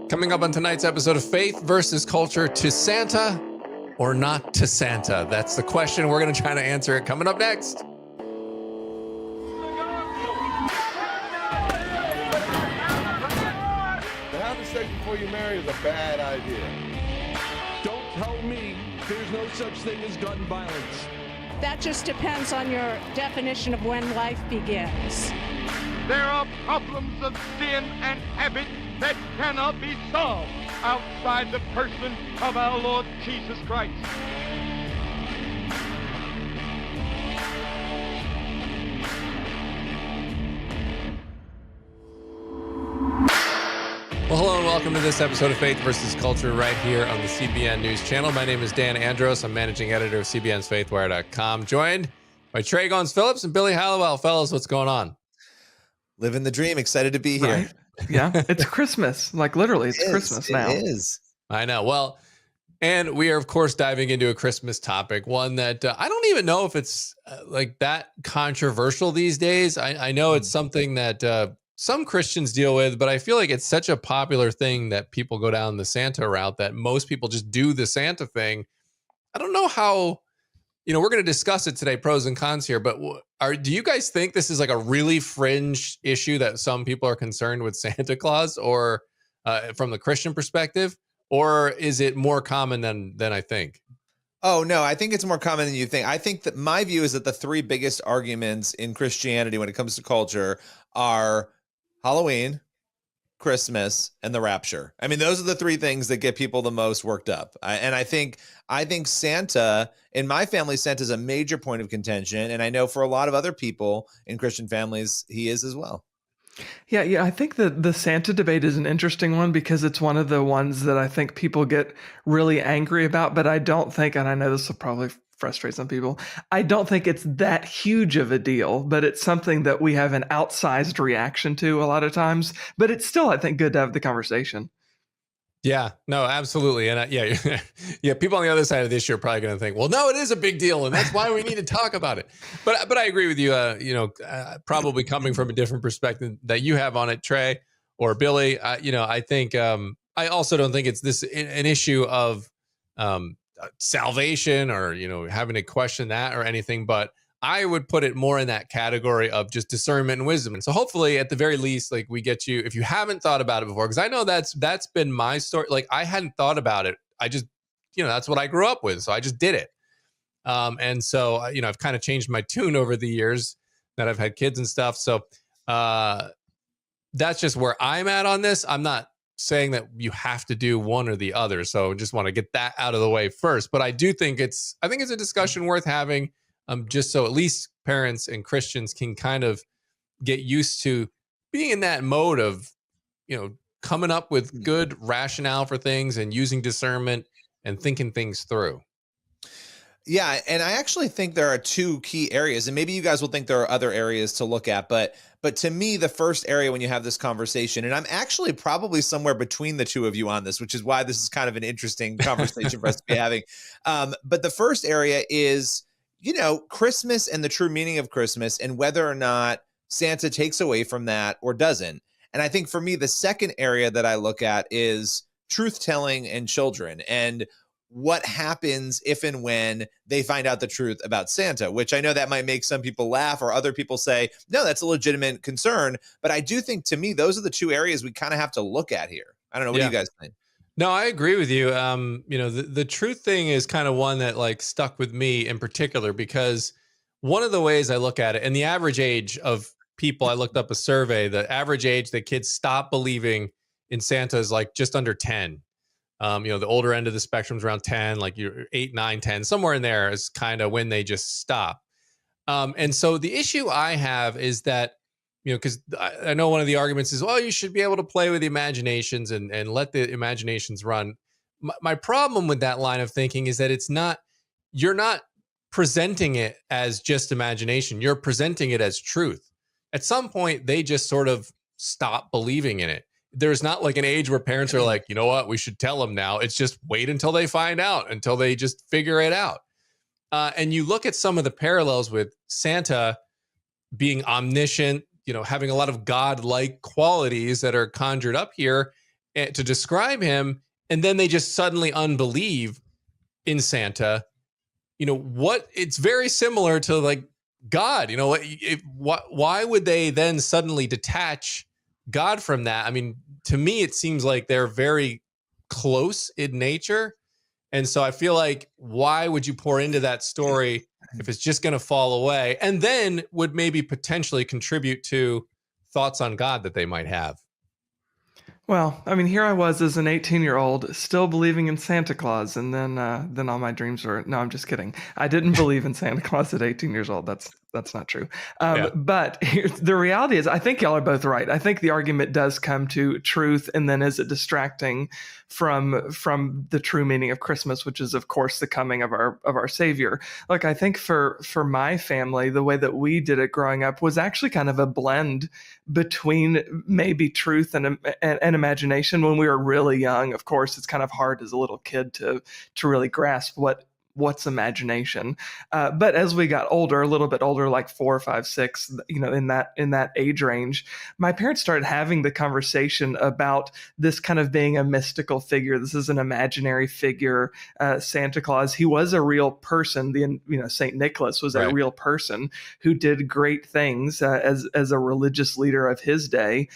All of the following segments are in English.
Coming up on tonight's episode of Faith versus Culture, to Santa or not to Santa? That's the question. We're going to try to answer it coming up next. To have sex before you marry is a bad idea. Don't tell me there's no such thing as gun violence. That just depends on your definition of when life begins. There are problems of sin and habit that cannot be solved outside the person of our Lord Jesus Christ. Well, hello and welcome to this episode of Faith versus Culture right here on the CBN News Channel. My name is Dan Andros. I'm managing editor of CBN's Faithwire.com, joined by Tré Goins-Phillips and Billy Hallowell. Fellas, what's going on? Living the dream. Excited to be here. Right? Yeah, it's Christmas. Like literally, it's Christmas now. It is. I know. Well, and we are, of course, diving into a Christmas topic, one that I don't even know if it's like that controversial these days. I know it's something that some Christians deal with, but I feel like it's such a popular thing that people go down the Santa route that most people just do the Santa thing. I don't know how, we're going to discuss it today, pros and cons here, but do you guys think this is like a really fringe issue that some people are concerned with Santa Claus, or from the Christian perspective, or is it more common than I think? Oh, no, I think it's more common than you think. I think that my view is that the three biggest arguments in Christianity when it comes to culture are Halloween, Christmas, and the rapture. I mean, those are the three things that get people the most worked up. I think Santa, in my family, Santa is a major point of contention. And I know for a lot of other people in Christian families, he is as well. Yeah. I think that the Santa debate is an interesting one because it's one of the ones that I think people get really angry about. But I don't think, and I know this will probably frustrate some people, I don't think it's that huge of a deal, but it's something that we have an outsized reaction to a lot of times. But it's still, I think, good to have the conversation. Yeah, no, absolutely. And yeah, people on the other side of this year are probably going to think, well, no, it is a big deal, and that's why we need to talk about it. But I agree with you, probably coming from a different perspective that you have on it, Tré or Billy. I think I also don't think it's an issue of salvation or, having to question that or anything, but I would put it more in that category of just discernment and wisdom. And so hopefully at the very least, like we get you, if you haven't thought about it before, because I know that's been my story. Like I hadn't thought about it. I just, that's what I grew up with. So I just did it. And so, I've kind of changed my tune over the years that I've had kids and stuff. So that's just where I'm at on this. I'm not saying that you have to do one or the other. So just want to get that out of the way first. But I do think it's a discussion worth having. Just so at least parents and Christians can kind of get used to being in that mode of, coming up with good rationale for things and using discernment and thinking things through. Yeah, and I actually think there are two key areas, and maybe you guys will think there are other areas to look at, but to me, the first area when you have this conversation, and I'm actually probably somewhere between the two of you on this, which is why this is kind of an interesting conversation for us to be having. But the first area is, Christmas and the true meaning of Christmas and whether or not Santa takes away from that or doesn't. And I think for me, the second area that I look at is truth-telling and children and what happens if and when they find out the truth about Santa, which I know that might make some people laugh or other people say, no, that's a legitimate concern. But I do think, to me, those are the two areas we kind of have to look at here. I don't know. What do you guys think? No, I agree with you. The truth thing is kind of one that like stuck with me in particular, because one of the ways I look at it, and the average age of people, I looked up a survey, the average age that kids stop believing in Santa is like just under 10. The older end of the spectrum is around 10, like you're 8, 9, 10, somewhere in there is kind of when they just stop. And so the issue I have is that, because I know one of the arguments is, well, you should be able to play with the imaginations and let the imaginations run. My problem with that line of thinking is that you're not presenting it as just imagination. You're presenting it as truth. At some point, they just sort of stop believing in it. There's not like an age where parents are like, you know what, we should tell them now. It's just wait until they find out, until they just figure it out. And you look at some of the parallels with Santa being omniscient, having a lot of God-like qualities that are conjured up here. to describe him, and then they just suddenly unbelieve in Santa. What it's very similar to like God. Why would they then suddenly detach God from that? I mean, to me, it seems like they're very close in nature. And so I feel like, why would you pour into that story if it's just going to fall away, and then would maybe potentially contribute to thoughts on God that they might have? Well, I mean, here I was as an 18-year-old still believing in Santa Claus, and then all my dreams were. No, I'm just kidding. I didn't believe in Santa Claus at 18 years old. That's not true. Yeah. But the reality is, I think y'all are both right. I think the argument does come to truth, and then is it distracting from the true meaning of Christmas, which is, of course, the coming of our Savior. Like, I think for my family, the way that we did it growing up was actually kind of a blend between maybe truth and imagination. When we were really young, of course, it's kind of hard as a little kid to really grasp what's imagination. But as we got older, a little bit older, like 4, 5, 6, in that age range, my parents started having the conversation about this kind of being a mystical figure. This is an imaginary figure, Santa Claus. He was a real person. Saint Nicholas was a real person who did great things as a religious leader of his day.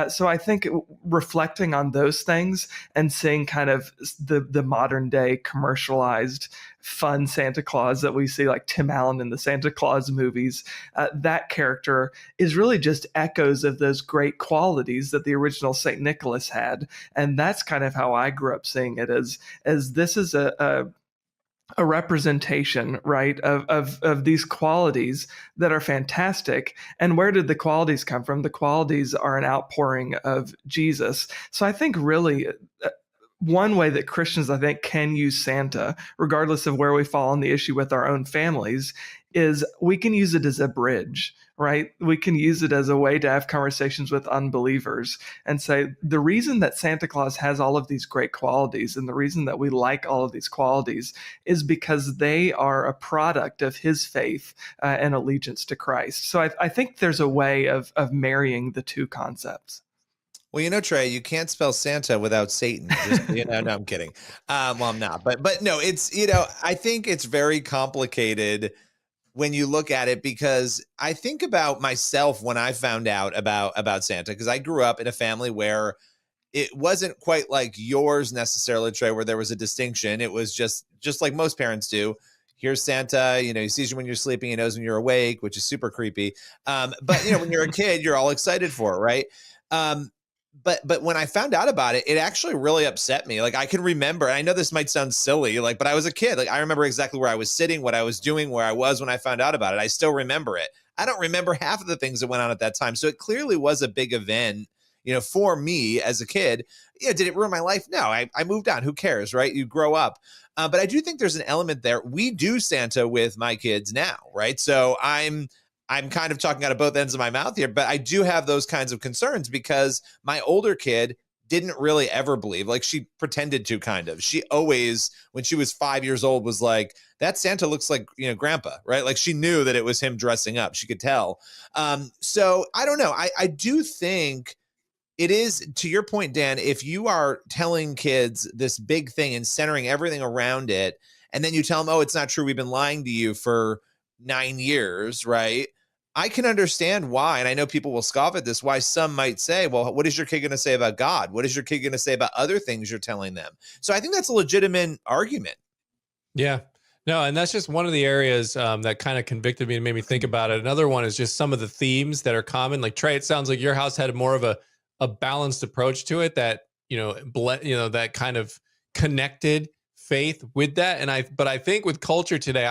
So I think reflecting on those things and seeing kind of the modern day commercialized fun Santa Claus that we see, like Tim Allen in the Santa Claus movies, that character is really just echoes of those great qualities that the original St. Nicholas had. And that's kind of how I grew up seeing it, as this is a representation, right, of these qualities that are fantastic. And where did the qualities come from? The qualities are an outpouring of Jesus. So I think really one way that Christians, I think, can use Santa, regardless of where we fall on the issue with our own families, is we can use it as a bridge, right? We can use it as a way to have conversations with unbelievers and say, the reason that Santa Claus has all of these great qualities and the reason that we like all of these qualities is because they are a product of his faith and allegiance to Christ. So I think there's a way of marrying the two concepts. Well, Trey, you can't spell Santa without Satan. No, I'm kidding. Well, I'm not, but no, it's, I think it's very complicated when you look at it, because I think about myself when I found out about Santa, because I grew up in a family where it wasn't quite like yours necessarily, Trey, where there was a distinction. It was just like most parents do. Here's Santa, he sees you when you're sleeping, he knows when you're awake, which is super creepy. But when you're a kid, you're all excited for it, right? But when I found out about it, it actually really upset me. Like, I can remember, and I know this might sound silly, but I was a kid. Like, I remember exactly where I was sitting, what I was doing, where I was when I found out about it. I still remember it. I don't remember half of the things that went on at that time. So it clearly was a big event, for me as a kid. Did it ruin my life? No, I moved on. Who cares, right? You grow up. But I do think there's an element there. We do Santa with my kids now, right? So I'm kind of talking out of both ends of my mouth here, but I do have those kinds of concerns because my older kid didn't really ever believe. Like, she pretended to, kind of. She always, when she was 5 years old, was like, that Santa looks like, grandpa, right? Like, she knew that it was him dressing up. She could tell. So I don't know. I do think it is, to your point, Dan, if you are telling kids this big thing and centering everything around it, and then you tell them, oh, it's not true, we've been lying to you for 9 years, right? I can understand why, and I know people will scoff at this, why some might say, well, what is your kid going to say about God? What is your kid going to say about other things you're telling them? So I think that's a legitimate argument. Yeah. No, and that's just one of the areas that kind of convicted me and made me think about it. Another one is just some of the themes that are common. Like, Trey, it sounds like your house had more of a balanced approach to it that, that kind of connected faith with that. But I think with culture today,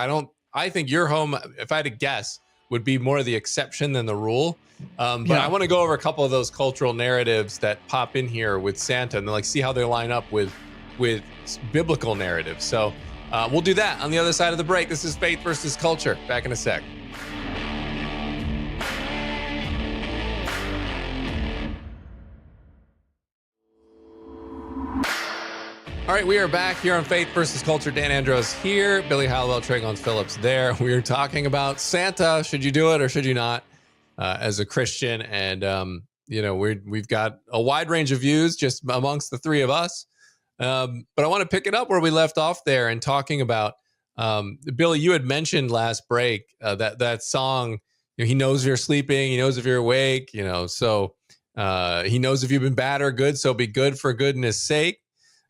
I think your home, if I had to guess, would be more the exception than the rule. But I want to go over a couple of those cultural narratives that pop in here with Santa and see how they line up with biblical narratives. So we'll do that on the other side of the break. This is Faith versus Culture. Back in a sec. All right, we are back here on Faith versus Culture. Dan Andros here, Billy Hallowell, Tré Goins-Phillips there. We are talking about Santa. Should you do it or should you not as a Christian? And we've got a wide range of views just amongst the three of us. But I want to pick it up where we left off there and talking about, Billy, you had mentioned last break that song, he knows if you're sleeping, he knows if you're awake, so he knows if you've been bad or good, so be good for goodness sake.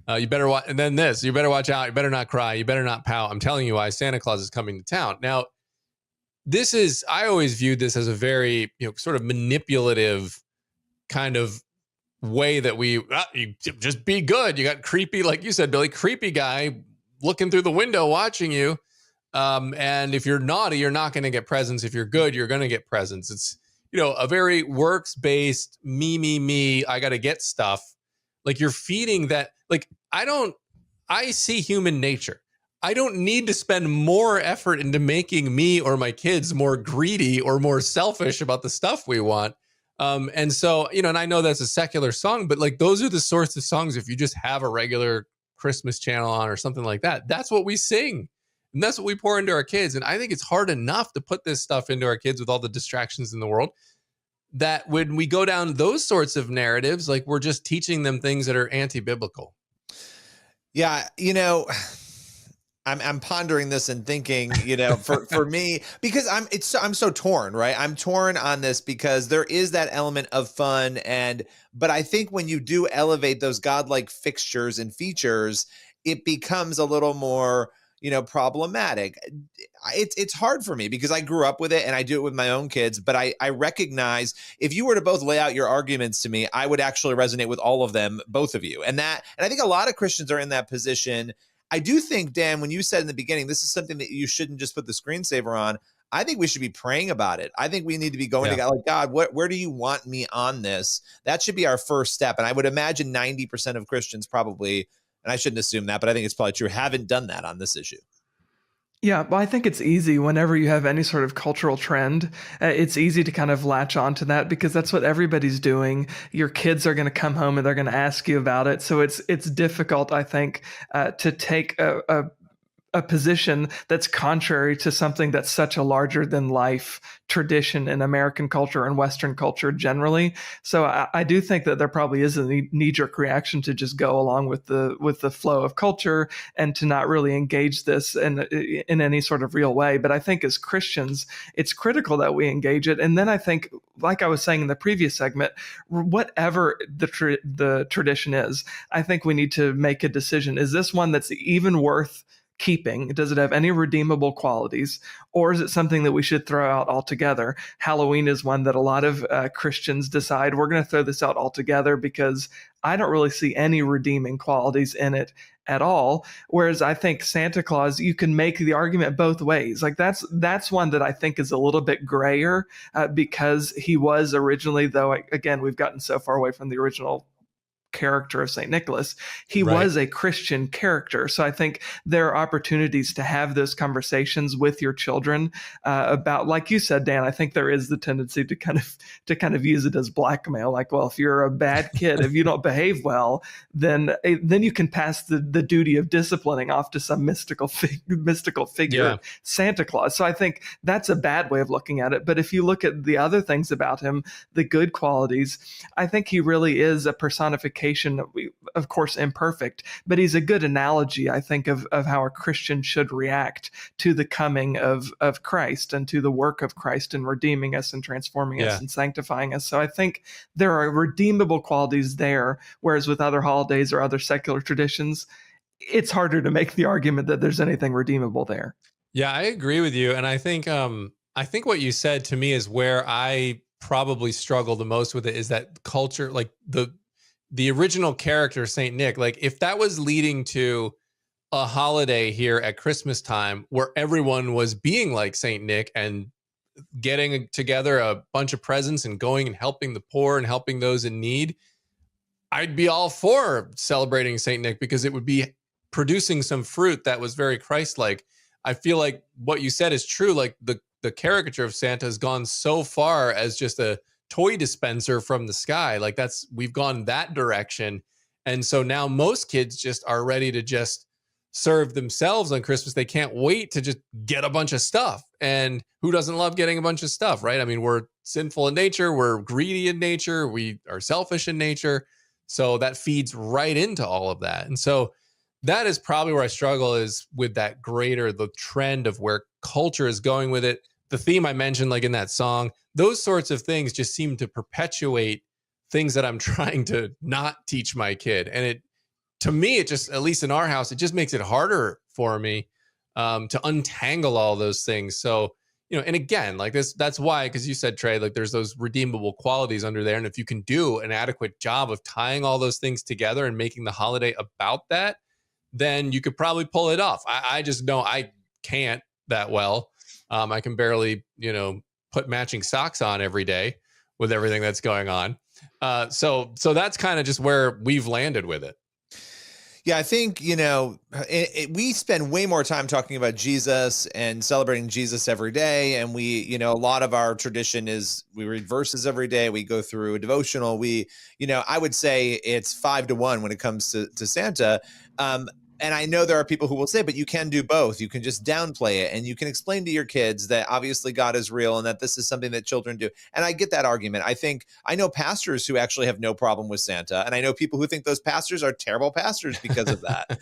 You better watch, and then this, you better watch out, you better not cry, you better not pout. I'm telling you why Santa Claus is coming to town. Now, I always viewed this as a very, sort of manipulative kind of way that you just be good. You got creepy, like you said, Billy, creepy guy looking through the window watching you. And if you're naughty, you're not going to get presents. If you're good, you're going to get presents. It's, a very works-based me, I got to get stuff. Like you're feeding that, like, I see human nature. I don't need to spend more effort into making me or my kids more greedy or more selfish about the stuff we want. And so, and I know that's a secular song, but like those are the sorts of songs, if you just have a regular Christmas channel on or something like that, that's what we sing. And that's what we pour into our kids. And I think it's hard enough to put this stuff into our kids with all the distractions in the world, that when we go down those sorts of narratives, like we're just teaching them things that are anti-biblical. Yeah. I'm pondering this and thinking, for me, because I'm so torn, right? I'm torn on this because there is that element of fun. But I think when you do elevate those godlike fixtures and features, it becomes a little more, problematic. It's hard for me because I grew up with it and I do it with my own kids, but I recognize if you were to both lay out your arguments to me, I would actually resonate with all of them, both of you. And I think a lot of Christians are in that position. I do think, Dan, when you said in the beginning, this is something that you shouldn't just put the screensaver on, I think we should be praying about it. I think we need to be going to God, like, God, where do you want me on this? That should be our first step. And I would imagine 90% of Christians probably, and I shouldn't assume that, but I think it's probably true, haven't done that on this issue. Yeah, well, I think it's easy whenever you have any sort of cultural trend. It's easy to kind of latch onto that because that's what everybody's doing. Your kids are going to come home and they're going to ask you about it. So it's difficult, I think, to take a position that's contrary to something that's such a larger than life tradition in American culture and Western culture generally. So I do think that there probably is a knee-jerk reaction to just go along with the flow of culture and to not really engage this in any sort of real way. But I think as Christians, it's critical that we engage it. And then I think, like I was saying in the previous segment, whatever the tradition is, I think we need to make a decision. Is this one that's even worth keeping? Does it have any redeemable qualities, or is it something that we should throw out altogether? Halloween is one that a lot of Christians decide we're going to throw this out altogether because I don't really see any redeeming qualities in it at all. Whereas I think Santa Claus, you can make the argument both ways. Like that's one that I think is a little bit grayer because he was originally, though, again, we've gotten so far away from the original character of St. Nicholas, he was a Christian character. So I think there are opportunities to have those conversations with your children about, like you said, Dan, I think there is the tendency to kind of use it as blackmail. Like, well, if you're a bad kid, if you don't behave well, then you can pass the duty of disciplining off to some mystical figure, Santa Claus. So I think that's a bad way of looking at it. But if you look at the other things about him, the good qualities, I think he really is a personification, of course imperfect, but he's a good analogy, I think, of how a Christian should react to the coming of Christ and to the work of Christ in redeeming us and transforming us and sanctifying us. So I think there are redeemable qualities there, whereas with other holidays or other secular traditions, it's harder to make the argument that there's anything redeemable there. Yeah, I agree with you. And I think what you said to me is where I probably struggle the most with it, is that culture, like the original character, Saint Nick, like if that was leading to a holiday here at Christmas time where everyone was being like Saint Nick and getting together a bunch of presents and going and helping the poor and helping those in need, I'd be all for celebrating Saint Nick because it would be producing some fruit that was very Christ-like. I feel like what you said is true. Like the caricature of Santa has gone so far as just a toy dispenser from the sky. Like we've gone that direction. And so now most kids just are ready to just serve themselves on Christmas. They can't wait to just get a bunch of stuff. And who doesn't love getting a bunch of stuff, right? I mean, we're sinful in nature. We're greedy in nature. We are selfish in nature. So that feeds right into all of that. And so that is probably where I struggle, is with that the trend of where culture is going with it. The theme I mentioned, like in that song, those sorts of things just seem to perpetuate things that I'm trying to not teach my kid. And to me, it just, at least in our house, it just makes it harder for me to untangle all those things. So, and again, like that's why, because you said, Tré, like there's those redeemable qualities under there. And if you can do an adequate job of tying all those things together and making the holiday about that, then you could probably pull it off. I just know I can't that well. I can barely, put matching socks on every day with everything that's going on. So that's kind of just where we've landed with it. Yeah, I think, we spend way more time talking about Jesus and celebrating Jesus every day. And we, a lot of our tradition is we read verses every day. We go through a devotional. I would say it's 5-1 when it comes to Santa. And I know there are people who will say, but you can do both. You can just downplay it, and you can explain to your kids that obviously God is real and that this is something that children do. And I get that argument. I know pastors who actually have no problem with Santa. And I know people who think those pastors are terrible pastors because of that.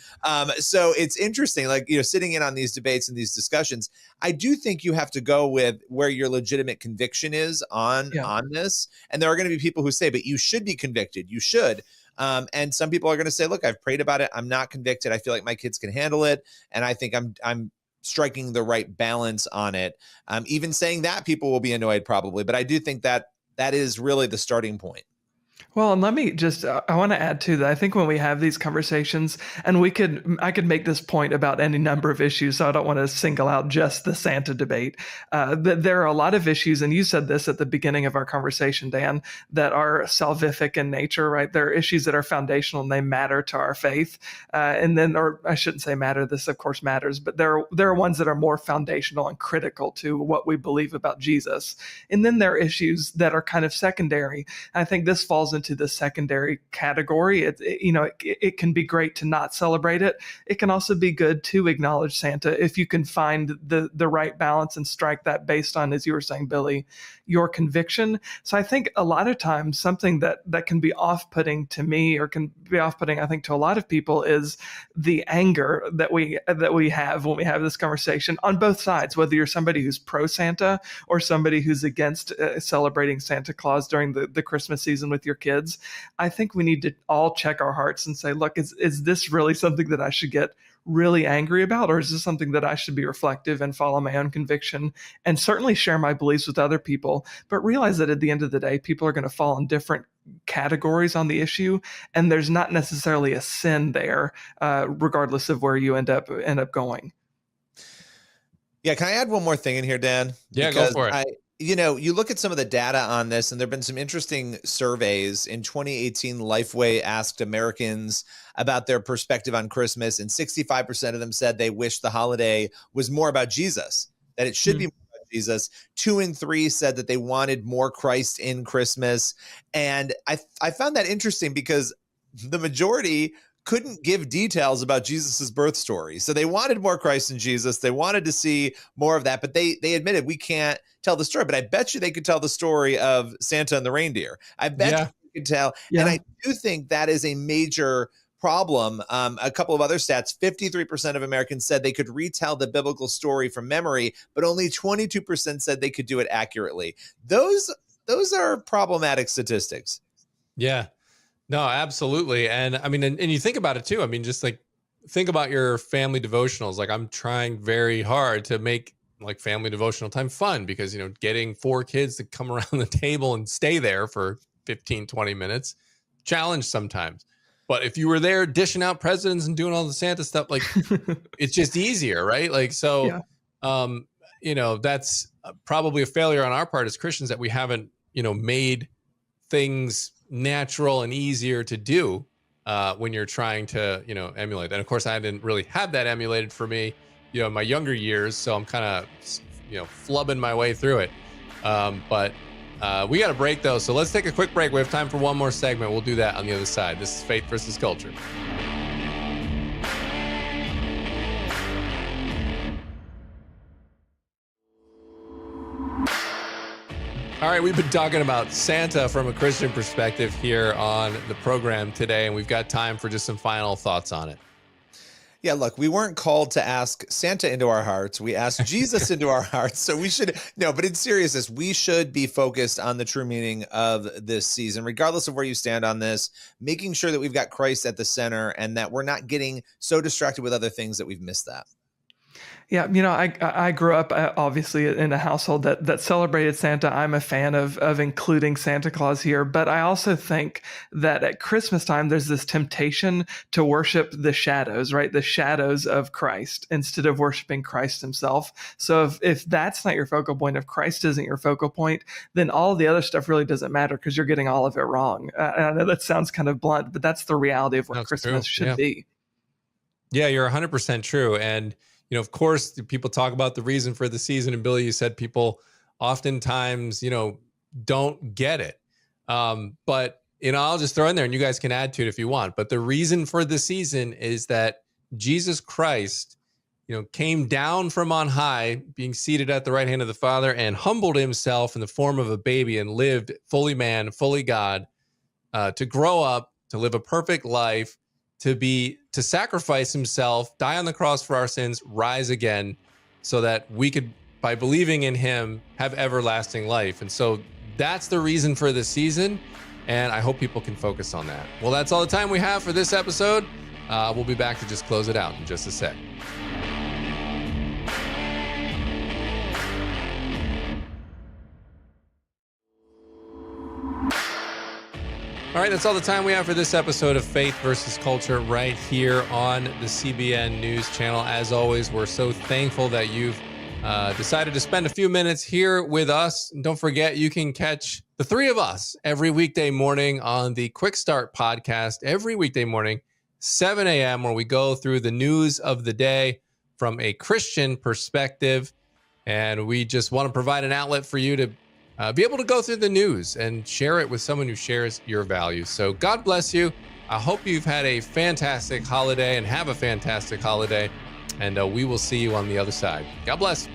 So it's interesting, like, sitting in on these debates and these discussions. I do think you have to go with where your legitimate conviction is on this. And there are going to be people who say, but you should be convicted. You should. And some people are going to say, look, I've prayed about it. I'm not convicted. I feel like my kids can handle it. And I think I'm striking the right balance on it. Even saying that, people will be annoyed probably, but I do think that is really the starting point. Well, and let me just, I want to add to that. I think when we have these conversations, and I could make this point about any number of issues, so I don't want to single out just the Santa debate. There are a lot of issues, and you said this at the beginning of our conversation, Dan, that are salvific in nature, right? There are issues that are foundational and they matter to our faith. Or I shouldn't say matter, this of course matters, but there are ones that are more foundational and critical to what we believe about Jesus. And then there are issues that are kind of secondary. I think this falls into the secondary category. It can be great to not celebrate it. It can also be good to acknowledge Santa if you can find the right balance and strike that based on, as you were saying, Billy, your conviction. So I think a lot of times something that can be off-putting to me, or can be off-putting, I think, to a lot of people, is the anger that we have when we have this conversation on both sides, whether you're somebody who's pro-Santa or somebody who's against celebrating Santa Claus during the Christmas season with your kids. I think we need to all check our hearts and say, look, is this really something that I should get really angry about? Or is this something that I should be reflective and follow my own conviction and certainly share my beliefs with other people, but realize that at the end of the day, people are going to fall in different categories on the issue. And there's not necessarily a sin there, regardless of where you end up going. Yeah. Can I add one more thing in here, Dan? Yeah, go for it. You look at some of the data on this, and there have been some interesting surveys. In 2018, Lifeway asked Americans about their perspective on Christmas, and 65% of them said they wish the holiday was more about Jesus, that it should be more about Jesus. 2 in 3 said that they wanted more Christ in Christmas. And I found that interesting because the majority couldn't give details about Jesus's birth story. So they wanted more Christ in Jesus. They wanted to see more of that, but they admitted we can't tell the story. But I bet you they could tell the story of Santa and the reindeer. I bet you they could tell. Yeah. And I do think that is a major problem. A couple of other stats, 53% of Americans said they could retell the biblical story from memory, but only 22% said they could do it accurately. Those are problematic statistics. Yeah. No, absolutely. And I mean, and you think about it too. I mean, just like think about your family devotionals. Like I'm trying very hard to make like family devotional time fun because, getting 4 kids to come around the table and stay there for 15, 20 minutes, challenge sometimes. But if you were there dishing out presents and doing all the Santa stuff, like it's just easier, right? Like, so, that's probably a failure on our part as Christians that we haven't, made things natural and easier to do when you're trying to, emulate. And of course, I didn't really have that emulated for me, in my younger years. So I'm kind of, flubbing my way through it. But we got a break though. So let's take a quick break. We have time for one more segment. We'll do that on the other side. This is Faith versus Culture. All right, we've been talking about Santa from a Christian perspective here on the program today, and we've got time for just some final thoughts on it. Yeah, look, we weren't called to ask Santa into our hearts. We asked Jesus into our hearts. So we should, no, but in seriousness, we should be focused on the true meaning of this season, regardless of where you stand on this, making sure that we've got Christ at the center and that we're not getting so distracted with other things that we've missed that. Yeah, I grew up obviously in a household that celebrated Santa. I'm a fan of including Santa Claus here, but I also think that at Christmas time there's this temptation to worship the shadows, right? The shadows of Christ instead of worshiping Christ himself. So if that's not your focal point, if Christ isn't your focal point, then all the other stuff really doesn't matter because you're getting all of it wrong. And I know that sounds kind of blunt, but that's the reality of what That's Christmas true. should be. Yeah, you're 100% true. And of course, people talk about the reason for the season. And Billy, you said people oftentimes, don't get it. But, I'll just throw in there and you guys can add to it if you want. But the reason for the season is that Jesus Christ, came down from on high, being seated at the right hand of the Father, and humbled himself in the form of a baby and lived fully man, fully God, to grow up, to live a perfect life, to sacrifice himself, die on the cross for our sins, rise again, so that we could, by believing in him, have everlasting life. And so that's the reason for the season, and I hope people can focus on that. Well, that's all the time we have for this episode. We'll be back to just close it out in just a sec. All right, that's all the time we have for this episode of Faith versus Culture right here on the CBN News Channel. As always, we're so thankful that you've decided to spend a few minutes here with us. And don't forget, you can catch the three of us every weekday morning on the Quick Start podcast, every weekday morning, 7 a.m., where we go through the news of the day from a Christian perspective. And we just want to provide an outlet for you to be able to go through the news and share it with someone who shares your values. So God bless you. I hope you've had a fantastic holiday and have a fantastic holiday. And we will see you on the other side. God bless.